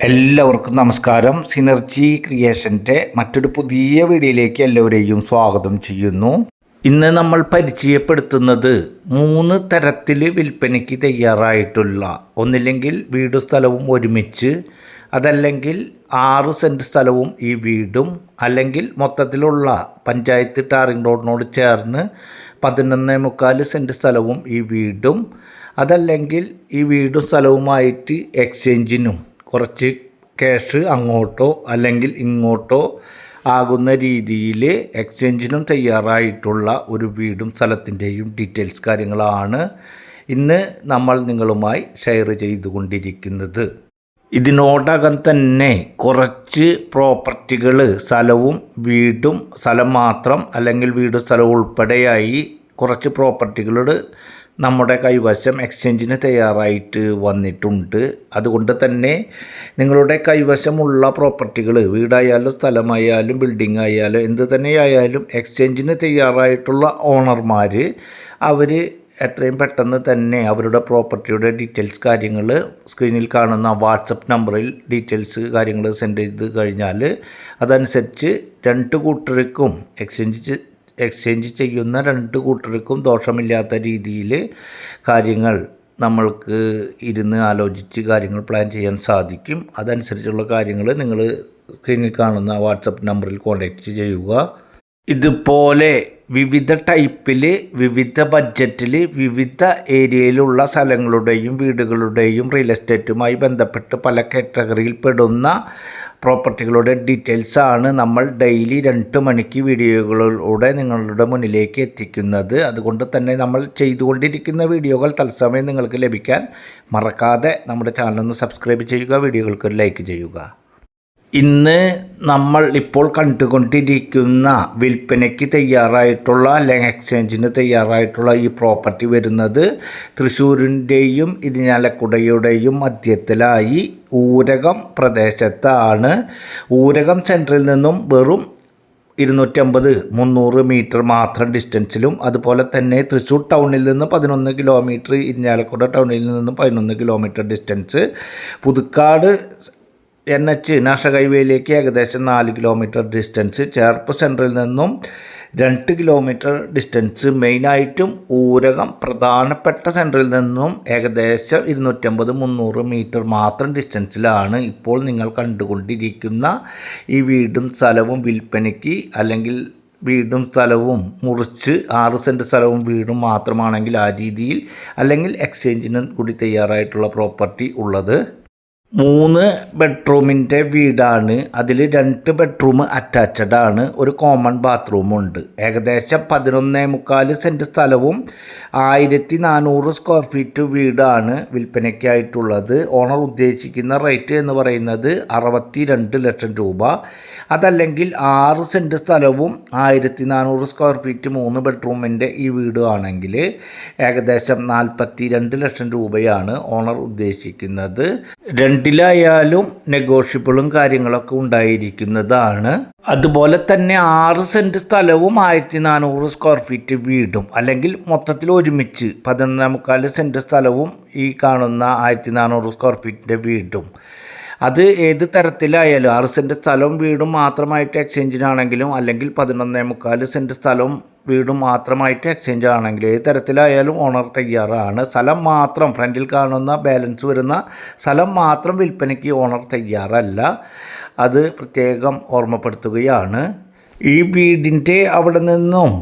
എല്ലാവർക്കും നമസ്കാരം. സിനർജി ക്രിയേഷൻ്റെ മറ്റൊരു പുതിയ വീഡിയോയിലേക്ക് എല്ലാവരെയും സ്വാഗതം ചെയ്യുന്നു. ഇന്ന് നമ്മൾ പരിചയപ്പെടുത്തുന്നത് 3 തരത്തിൽ വിൽപ്പനയ്ക്ക് തയ്യാറായിട്ടുള്ള, ഒന്നില്ലെങ്കിൽ വീടും സ്ഥലവും ഒരുമിച്ച്, അതല്ലെങ്കിൽ 6 സെൻറ്റ് സ്ഥലവും ഈ വീടും, അല്ലെങ്കിൽ മൊത്തത്തിലുള്ള പഞ്ചായത്ത് ടാറിംഗ് റോഡിനോട് ചേർന്ന് 11.25 സെൻറ്റ് സ്ഥലവും ഈ വീടും, അതല്ലെങ്കിൽ ഈ വീടും സ്ഥലവുമായിട്ട് എക്സ്ചേഞ്ചിനും കുറച്ച് ക്യാഷ് അങ്ങോട്ടോ അല്ലെങ്കിൽ ഇങ്ങോട്ടോ ആകുന്ന രീതിയിൽ എക്സ്ചേഞ്ചിനും തയ്യാറായിട്ടുള്ള ഒരു വീടും സ്ഥലത്തിൻ്റെയും ഡീറ്റെയിൽസ് കാര്യങ്ങളാണ് ഇന്ന് നമ്മൾ നിങ്ങളുമായി ഷെയർ ചെയ്തുകൊണ്ടിരിക്കുന്നത്. ഇതിനോടകം തന്നെ കുറച്ച് പ്രോപ്പർട്ടികൾ, സ്ഥലവും വീടും, സ്ഥലം മാത്രം അല്ലെങ്കിൽ വീടും സ്ഥലവും ഉൾപ്പെടെയായി കുറച്ച് പ്രോപ്പർട്ടികൾ നമ്മുടെ കൈവശം എക്സ്ചേഞ്ചിന് തയ്യാറായിട്ട് വന്നിട്ടുണ്ട്. അതുകൊണ്ട് തന്നെ നിങ്ങളുടെ കൈവശമുള്ള പ്രോപ്പർട്ടികൾ, വീടായാലും സ്ഥലമായാലും ബിൽഡിംഗ് ആയാലും എന്ത് തന്നെയായാലും എക്സ്ചേഞ്ചിന് തയ്യാറായിട്ടുള്ള ഓണർമാർ അവർ എത്രയും പെട്ടെന്ന് തന്നെ അവരുടെ പ്രോപ്പർട്ടിയുടെ ഡീറ്റെയിൽസ് കാര്യങ്ങൾ സ്ക്രീനിൽ കാണുന്ന വാട്സപ്പ് നമ്പറിൽ ഡീറ്റെയിൽസ് കാര്യങ്ങൾ സെൻഡ് ചെയ്ത് കഴിഞ്ഞാൽ അതനുസരിച്ച് 2 കൂട്ടർക്കും എക്സ്ചേഞ്ച് ചെയ്യുന്ന 2 കൂട്ടർക്കും ദോഷമില്ലാത്ത രീതിയിൽ കാര്യങ്ങൾ നമ്മൾക്ക് ഇരുന്ന് ആലോചിച്ച് കാര്യങ്ങൾ പ്ലാൻ ചെയ്യാൻ സാധിക്കും. അതനുസരിച്ചുള്ള കാര്യങ്ങൾ നിങ്ങൾ സ്ക്രീനിൽ കാണുന്ന വാട്സപ്പ് നമ്പറിൽ കോൺടാക്റ്റ് ചെയ്യുക. ഇതുപോലെ വിവിധ ടൈപ്പിൽ, വിവിധ ബഡ്ജറ്റിൽ, വിവിധ ഏരിയയിലുള്ള സ്ഥലങ്ങളുടെയും വീടുകളുടെയും റിയൽ എസ്റ്റേറ്റുമായി ബന്ധപ്പെട്ട് പല കാറ്റഗറിയിൽ പെടുന്ന പ്രോപ്പർട്ടികളുടെ ഡീറ്റെയിൽസാണ് നമ്മൾ ഡെയിലി 2 മണിക്ക് വീഡിയോകളിലൂടെ നിങ്ങളുടെ മുന്നിലേക്ക് എത്തിക്കുന്നത്. അതുകൊണ്ട് തന്നെ നമ്മൾ ചെയ്തുകൊണ്ടിരിക്കുന്ന വീഡിയോകൾ തത്സമയം നിങ്ങൾക്ക് ലഭിക്കാൻ മറക്കാതെ നമ്മുടെ ചാനലൊന്ന് സബ്സ്ക്രൈബ് ചെയ്യുക, വീഡിയോകൾക്ക് ലൈക്ക് ചെയ്യുക. ഇന്ന് നമ്മൾ ഇപ്പോൾ കണ്ടുകൊണ്ടിരിക്കുന്ന വിൽപ്പനയ്ക്ക് തയ്യാറായിട്ടുള്ള അല്ലെങ്കിൽ എക്സ്ചേഞ്ചിന് തയ്യാറായിട്ടുള്ള ഈ പ്രോപ്പർട്ടി വരുന്നത് തൃശ്ശൂരിൻ്റെയും ഇരിഞ്ഞാലക്കുടയുടെയും മധ്യത്തിലായി ഊരകം പ്രദേശത്താണ്. ഊരകം സെൻറ്ററിൽ നിന്നും വെറും 250-300 മീറ്റർ മാത്രം ഡിസ്റ്റൻസിലും, അതുപോലെ തന്നെ തൃശ്ശൂർ ടൗണിൽ നിന്ന് 11 കിലോമീറ്റർ, ഇരിഞ്ഞാലക്കുട ടൗണിൽ നിന്ന് 11 kilometre distance, Puthukkad NH national ഹൈവേയിലേക്ക് ഏകദേശം 4 കിലോമീറ്റർ ഡിസ്റ്റൻസ്, ചേർപ്പ് സെൻറ്ററിൽ നിന്നും 2 കിലോമീറ്റർ ഡിസ്റ്റൻസ്, മെയിനായിട്ടും ഊരകം പ്രധാനപ്പെട്ട സെൻറ്ററിൽ നിന്നും ഏകദേശം 250-300 മീറ്റർ മാത്രം ഡിസ്റ്റൻസിലാണ് ഇപ്പോൾ നിങ്ങൾ കണ്ടുകൊണ്ടിരിക്കുന്ന ഈ വീടും സ്ഥലവും വിൽപ്പനയ്ക്ക്, അല്ലെങ്കിൽ വീടും സ്ഥലവും മുറിച്ച് 6 സെൻറ്റ് സ്ഥലവും വീടും മാത്രമാണെങ്കിൽ ആ രീതിയിൽ, അല്ലെങ്കിൽ എക്സ്ചേഞ്ചിനും കൂടി തയ്യാറായിട്ടുള്ള പ്രോപ്പർട്ടി ഉള്ളത്. 3 ബെഡ്റൂമിൻ്റെ വീടാണ്. അതിൽ 2 ബെഡ്റൂം അറ്റാച്ച്ഡ് ആണ്, ഒരു കോമൺ ബാത്റൂമുണ്ട്. ഏകദേശം 11.25 സെൻറ്റ് സ്ഥലവും 1400 സ്ക്വയർ ഫീറ്റ് വീടാണ് വിൽപ്പനയ്ക്കായിട്ടുള്ളത്. ഓണർ ഉദ്ദേശിക്കുന്ന റേറ്റ് എന്ന് പറയുന്നത് 62 ലക്ഷം രൂപ. അതല്ലെങ്കിൽ 6 സെൻറ്റ് സ്ഥലവും 1400 സ്ക്വയർ ഫീറ്റ് 3 ബെഡ്റൂമിൻ്റെ ഈ വീട് ആണെങ്കിൽ ഏകദേശം 42 ലക്ഷം രൂപയാണ് ഓണർ ഉദ്ദേശിക്കുന്നത്. രണ്ടിലായാലും നെഗോഷ്യബിളും കാര്യങ്ങളൊക്കെ ഉണ്ടായിരിക്കുന്നതാണ്. അതുപോലെ തന്നെ 6 സെൻറ്റ് സ്ഥലവും 1400 സ്ക്വയർ ഫീറ്റ് വീടും, അല്ലെങ്കിൽ മൊത്തത്തിൽ ഒരുമിച്ച് 11.25 സെൻറ്റ് സ്ഥലവും ഈ കാണുന്ന 1400 സ്ക്വയർ ഫീറ്റിൻ്റെ വീടും, അത് ഏത് തരത്തിലായാലും 6 സെൻറ്റ് സ്ഥലവും വീടും മാത്രമായിട്ട് എക്സ്ചേഞ്ചിനാണെങ്കിലും, അല്ലെങ്കിൽ 11.25 സെൻറ്റ് സ്ഥലവും വീടും മാത്രമായിട്ട് എക്സ്ചേഞ്ച് ആണെങ്കിലും, ഏത് തരത്തിലായാലും ഓണർ തയ്യാറാണ്. സ്ഥലം മാത്രം, ഫ്രണ്ടിൽ കാണുന്ന ബാലൻസ് വരുന്ന സ്ഥലം മാത്രം വിൽപ്പനയ്ക്ക് ഓണർ തയ്യാറല്ല. അത് പ്രത്യേകം ഓർമ്മപ്പെടുത്തുകയാണ്. ഈ വീടിൻ്റെ അവിടെ നിന്നും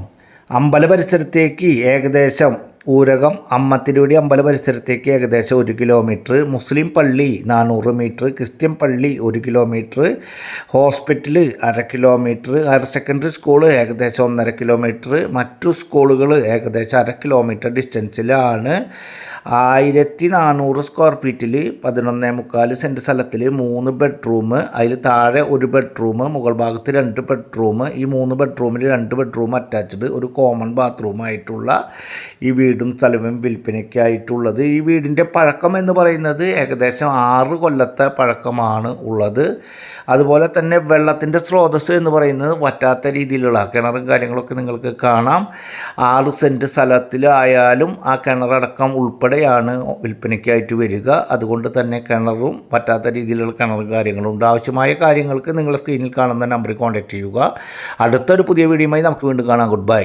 അമ്പല പരിസരത്തേക്ക് ഏകദേശം ഊരകം അമ്മത്തിലൂടെ അമ്പല പരിസരത്തേക്ക് ഏകദേശം 1 കിലോമീറ്റർ, മുസ്ലിം പള്ളി 400 മീറ്റർ, ക്രിസ്ത്യൻ പള്ളി 1 kilometre, hospital 1/2 kilometre, higher secondary school ഏകദേശം 1.5 കിലോമീറ്റർ, മറ്റു സ്കൂളുകൾ ഏകദേശം 1/2 കിലോമീറ്റർ ഡിസ്റ്റൻസിലാണ്. 1400 സ്ക്വയർ ഫീറ്റിൽ 11.25 സെൻറ്റ് സ്ഥലത്തിൽ 3 ബെഡ്റൂം, അതിൽ താഴെ 1 ബെഡ്റൂം, മുകൾ ഭാഗത്ത് 2 ബെഡ്റൂം, ഈ 3 ബെഡ്റൂമിൽ 2 ബെഡ്റൂം അറ്റാച്ച്ഡ്, ഒരു കോമൺ ബാത്റൂമായിട്ടുള്ള ഈ വീടും സ്ഥലവും വിൽപ്പനയ്ക്കായിട്ടുള്ളത്. ഈ വീടിൻ്റെ പഴക്കം എന്ന് പറയുന്നത് ഏകദേശം 6 കൊല്ലത്തെ പഴക്കമാണ് ഉള്ളത്. അതുപോലെ തന്നെ വെള്ളത്തിൻ്റെ സ്രോതസ്സ് എന്ന് പറയുന്നത് വറ്റാത്ത രീതിയിലുള്ള കിണറും കാര്യങ്ങളൊക്കെ നിങ്ങൾക്ക് കാണാം. 6 സെൻറ്റ് സ്ഥലത്തിലായാലും ആ കിണറടക്കം ഉൾപ്പെടെ ഉൾപ്പെടെയാണ് വിൽപ്പനയ്ക്കായിട്ട് വരിക. അതുകൊണ്ട് തന്നെ കിണറും പറ്റാത്ത രീതിയിലുള്ള കിണറും കാര്യങ്ങളുണ്ട്. ആവശ്യമായ കാര്യങ്ങൾക്ക് നിങ്ങൾ സ്ക്രീനിൽ കാണുന്ന നമ്പറിൽ കോൺടാക്റ്റ് ചെയ്യുക. അടുത്തൊരു പുതിയ വീഡിയോയുമായി നമുക്ക് വീണ്ടും കാണാം. Good bye.